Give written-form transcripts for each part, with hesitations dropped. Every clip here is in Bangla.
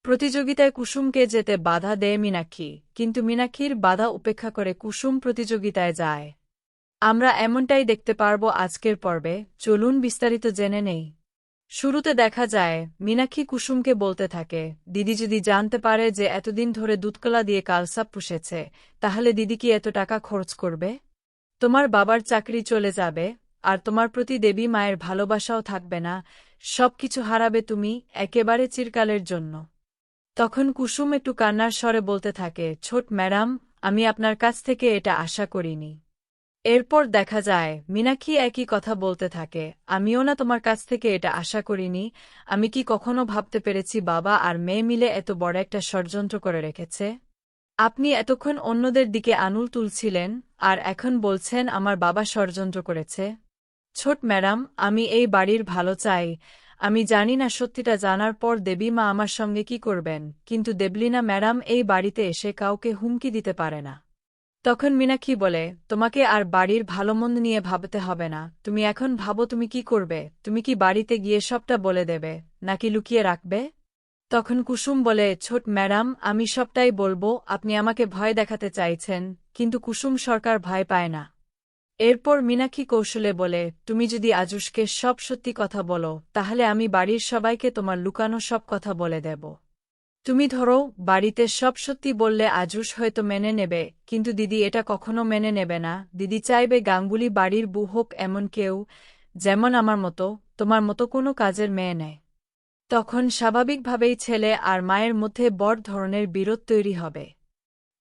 প্রতিযোগিতায় কুসুমকে যেতে বাধা দেয় মীনাক্ষী, কিন্তু মীনাক্ষীর বাধা উপেক্ষা করে কুসুম প্রতিযোগিতায় যায়। আমরা এমনটাই দেখতে পারব আজকের পর্বে। চলুন বিস্তারিত জেনে নেই। শুরুতে দেখা যায় মীনাক্ষী কুসুমকে বলতে থাকে, দিদি যদি জানতে পারে যে এতদিন ধরে দুধকলা দিয়ে কালসাপ পুষেছে, তাহলে দিদি কি এত টাকা খরচ করবে? তোমার বাবার চাকরি চলে যাবে, আর তোমার প্রতি দেবী মায়ের ভালোবাসাও থাকবে না। সবকিছু হারাবে তুমি, একেবারে চিরকালের জন্য। তখন কুসুম একটু কান্নার স্বরে বলতে থাকে, ছোট ম্যাডাম, আমি আপনার কাছ থেকে এটা আশা করিনি। এরপর দেখা যায় মীনাক্ষী একই কথা বলতে থাকে, আমিও না তোমার কাছ থেকে এটা আশা করিনি। আমি কি কখনো ভাবতে পেরেছি বাবা আর মেয়ে মিলে এত বড় একটা ষড়যন্ত্র করে রেখেছে? আপনি এতক্ষণ অন্যদের দিকে আঙুল তুলছিলেন, আর এখন বলছেন আমার বাবা ষড়যন্ত্র করেছে। ছোট ম্যাডাম, আমি এই বাড়ির ভালো চাই। আমি জানি না সত্যিটা জানার পর দেবী মা আমার সঙ্গে কি করবেন, কিন্তু দেবলীনা ম্যাডাম এই বাড়িতে এসে কাউকে হুমকি দিতে পারে না। তখন মীনাক্ষী বলে, তোমাকে আর বাড়ির ভালোমন্দ নিয়ে ভাবতে হবে না। তুমি এখন ভাবো তুমি কি করবে। তুমি কি বাড়িতে গিয়ে সবটা বলে দেবে, নাকি লুকিয়ে রাখবে? তখন কুসুম বলে, ছোট ম্যাডাম, আমি সবটাই বলবো। আপনি আমাকে ভয় দেখাতে চাইছেন, কিন্তু কুসুম সরকার ভয় পায় না। এরপর মীনাক্ষী কৌশলে বলে, তুমি যদি আজুশকে সব সত্যি কথা বলো, তাহলে আমি বাড়ির সবাইকে তোমার লুকানো সব কথা বলে দেব। তুমি ধরো, বাড়িতে সব সত্যি বললে আজুশ হয়তো মেনে নেবে, কিন্তু দিদি এটা কখনো মেনে নেবে না। দিদি চাইবে গাঙ্গুলি বাড়ির বউ হোক এমন কেউ, যেমন আমার মতো, তোমার মতো কোনো কাজের মেয়ে নেয়। তখন স্বাভাবিকভাবেই ছেলে আর মায়ের মধ্যে বড় ধরনের বিরোধ তৈরি হবে।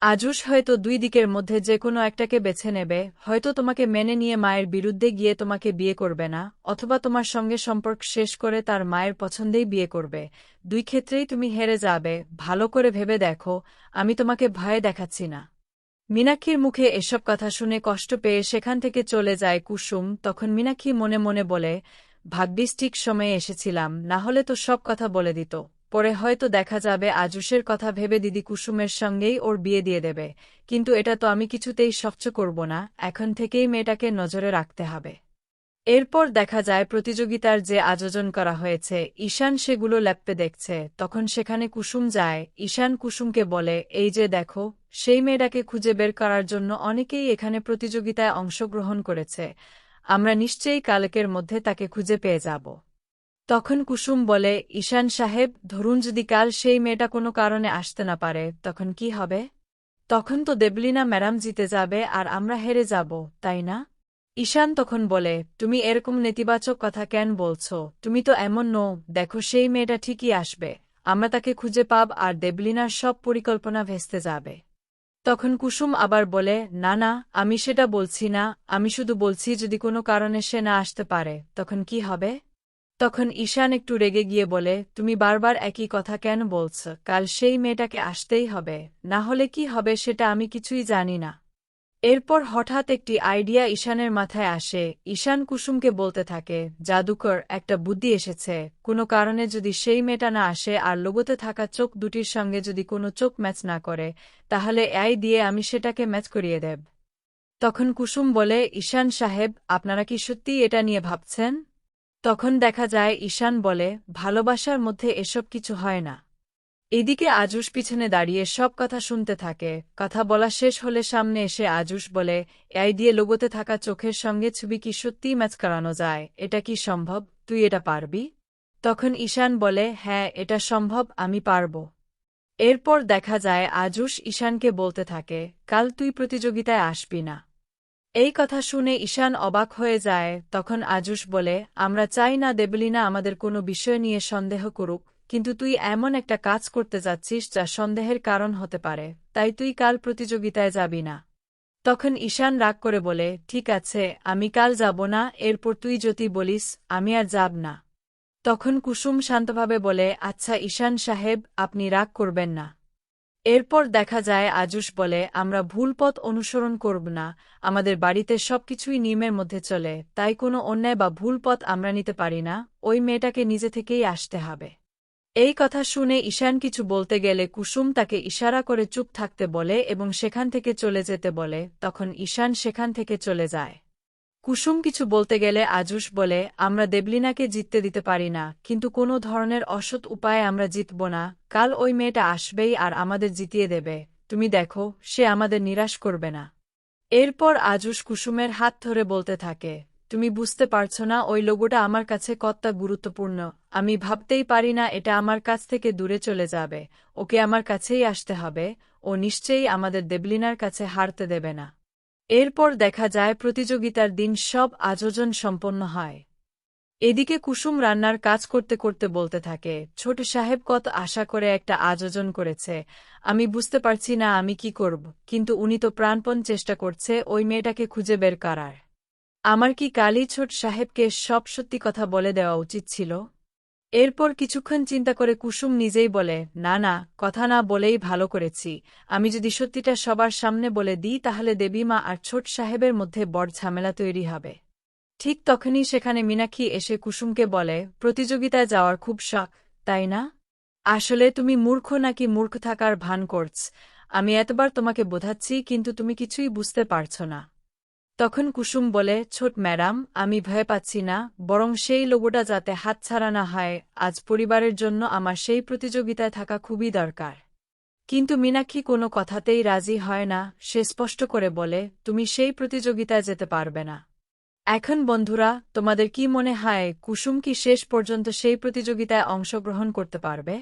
আজুশ হয়তো দুই দিকের মধ্যে যে কোনো একটাকে বেছে নেবে, হয়তো তোমাকে মেনে নিয়ে মায়ের বিরুদ্ধে গিয়ে তোমাকে বিয়ে করবে না, অথবা তোমার সঙ্গে সম্পর্ক শেষ করে তার মায়ের পছন্দেই বিয়ে করবে। দুই ক্ষেত্রেই তুমি হেরে যাবে। ভালো করে ভেবে দেখো, আমি তোমাকে ভয় দেখাচ্ছি না। মীনাক্ষীর মুখে এসব কথা শুনে কষ্ট পেয়ে সেখান থেকে চলে যায় কুসুম। তখন মীনাক্ষী মনে মনে বলে, ভাগ্যিস ঠিক সময়ে এসেছিলাম, না হলে তো সব কথা বলে দিত। পরে হয়তো দেখা যাবে আজুশের কথা ভেবে দিদি কুসুমের সঙ্গেই ওর বিয়ে দিয়ে দেবে, কিন্তু এটা তো আমি কিছুতেই সহ্য করব না। এখন থেকেই মেয়েটাকে নজরে রাখতে হবে। এরপর দেখা যায় প্রতিযোগিতার যে আয়োজন করা হয়েছে, ঈশান সেগুলো ল্যাপটে দেখছে। তখন সেখানে কুসুম যায়। ঈশান কুসুমকে বলে, এই যে দেখো, সেই মেয়েটাকে খুঁজে বের করার জন্য অনেকেই এখানে প্রতিযোগিতায় অংশগ্রহণ করেছে। আমরা নিশ্চয়ই কালকের মধ্যে তাকে খুঁজে পেয়ে যাব। তখন কুসুম বলে, ঈশান সাহেব, ধরুন যদি কাল সেই মেয়েটা কোনো কারণে আসতে না পারে, তখন কি হবে? তখন তো দেবলীনা ম্যাডাম জিতে যাবে আর আমরা হেরে যাব, তাই না? ঈশান তখন বলে, তুমি এরকম নেতিবাচক কথা কেন বলছো? তুমি তো এমন নও। দেখো, সেই মেয়েটা ঠিকই আসবে। আমরা তাকে খুঁজে পাব আর দেবলীনার সব পরিকল্পনা ভেস্তে যাবে। তখন কুসুম আবার বলে, না না, আমি সেটা বলছি না। আমি শুধু বলছি যদি কোনো কারণে সে না আসতে পারে, তখন কি হবে? তখন ঈশান একটু রেগে গিয়ে বলে, তুমি বারবার একই কথা কেন বলছ? কাল সেই মেয়েটাকে আসতেই হবে, না হলে কি হবে সেটা আমি কিছুই জানি না। এরপর হঠাৎ একটি আইডিয়া ঈশানের মাথায় আসে। ঈশান কুসুমকে বলতে থাকে, জাদুকর, একটা বুদ্ধি এসেছে। কোনো কারণে যদি সেই মেয়েটা না আসে আর লোগোতে থাকা চোখ দুটির সঙ্গে যদি কোনো চোখ ম্যাচ না করে, তাহলে এই দিয়ে আমি সেটাকে ম্যাচ করিয়ে দেব। তখন কুসুম বলে, ঈশান সাহেব, আপনারা কি সত্যিই এটা নিয়ে ভাবছেন? তখন দেখা যায় ঈশান বলে, ভালোবাসার মধ্যে এসব কিছু হয় না। এদিকে আজুশ পিছনে দাঁড়িয়ে সব কথা শুনতে থাকে। কথা বলা শেষ হলে সামনে এসে আজুশ বলে, এই দিয়ে লোগোতে থাকা চোখের সঙ্গে ছবি কি সত্যিই ম্যাচ করানো যায়? এটা কি সম্ভব? তুই এটা পারবি? তখন ঈশান বলে, হ্যাঁ, এটা সম্ভব, আমি পারব। এরপর দেখা যায় আজুশ ঈশানকে বলতে থাকে, কাল তুই প্রতিযোগিতায় আসবি না। এই কথা শুনে ঈশান অবাক হয়ে যায়। তখন আজুশ বলে, আমরা চাই না দেবলীনা আমাদের কোনো বিষয় নিয়ে সন্দেহ করুক, কিন্তু তুই এমন একটা কাজ করতে যাচ্ছিস যা সন্দেহের কারণ হতে পারে, তাই তুই কাল প্রতিযোগিতায় যাবি না। তখন ঈশান রাগ করে বলে, ঠিক আছে, আমি কাল যাব না। এরপর তুই যদি বলিস, আমি আর যাব না। তখন কুসুম শান্তভাবে বলে, আচ্ছা ঈশান সাহেব, আপনি রাগ করবেন না। এরপর দেখা যায় আজুশ বলে, আমরা ভুল পথ অনুসরণ করব না। আমাদের বাড়িতে সবকিছুই নিয়মের মধ্যে চলে, তাই কোনো অন্যায় বা ভুল পথ আমরা নিতে পারি না। ওই মেয়েটাকে নিজে থেকেই আসতে হবে। এই কথা শুনে ঈশান কিছু বলতে গেলে কুসুম তাকে ইশারা করে চুপ থাকতে বলে এবং সেখান থেকে চলে যেতে বলে। তখন ঈশান সেখান থেকে চলে যায়। কুসুম কিছু বলতে গেলে আজুস বলে, আমরা দেবলিনাকে জিততে দিতে পারি না, কিন্তু কোনো ধরনের অসৎ উপায়ে আমরা জিতব না। কাল ওই মেয়েটা আসবেই আর আমাদের জিতিয়ে দেবে। তুমি দেখো, সে আমাদের নিরাশ করবে না। এরপর আজুস কুসুমের হাত ধরে বলতে থাকে, তুমি বুঝতে পারছো না ওই লোগোটা আমার কাছে কতটা গুরুত্বপূর্ণ। আমি ভাবতেই পারি না এটা আমার কাছ থেকে দূরে চলে যাবে। ওকে আমার কাছেই আসতে হবে। ও নিশ্চয়ই আমাদের দেবলিনার কাছে হারতে দেবে না। এরপর দেখা যায় প্রতিযোগিতার দিন সব আয়োজন সম্পন্ন হয়। এদিকে কুসুম রান্নার কাজ করতে করতে বলতে থাকে, ছোট সাহেব কত আশা করে একটা আয়োজন করেছে। আমি বুঝতে পারছি না আমি কি করব, কিন্তু উনি তো প্রাণপণ চেষ্টা করছে ওই মেয়েটাকে খুঁজে বের করার। আমার কি কালই ছোট সাহেবকে সব সত্যি কথা বলে দেওয়া উচিত ছিল? এরপর কিছুক্ষণ চিন্তা করে কুসুম নিজেই বলে, না না, কথা না বলেই ভালো করেছি। আমি যদি সত্যিটা সবার সামনে বলে দিই তাহলে দেবীমা আর ছোট সাহেবের মধ্যে বড় ঝামেলা তৈরি হবে। ঠিক তখনই সেখানে মীনাক্ষী এসে কুসুমকে বলে, প্রতিযোগিতায় যাওয়ার খুব শখ, তাই না? আসলে তুমি মূর্খ নাকি মূর্খ থাকার ভান করছ। আমি এতবার তোমাকে বোঝাচ্ছি কিন্তু তুমি কিছুই বুঝতে পারছ না। তখন কুসুম বলে, ছোট ম্যাডাম, আমি ভয় পাচ্ছি না, বরং সেই লোগোটা যাতে হাতছাড়া না হয়। আজ পরিবারের জন্য আমার সেই প্রতিযোগিতায় থাকা খুবই দরকার। কিন্তু মীনাক্ষী কোনো কথাতেই রাজি হয় না। সে স্পষ্ট করে বলে, তুমি সেই প্রতিযোগিতায় যেতে পারবে না। এখন বন্ধুরা, তোমাদের কি মনে হয় কুসুম কি শেষ পর্যন্ত সেই প্রতিযোগিতায় অংশগ্রহণ করতে পারবে?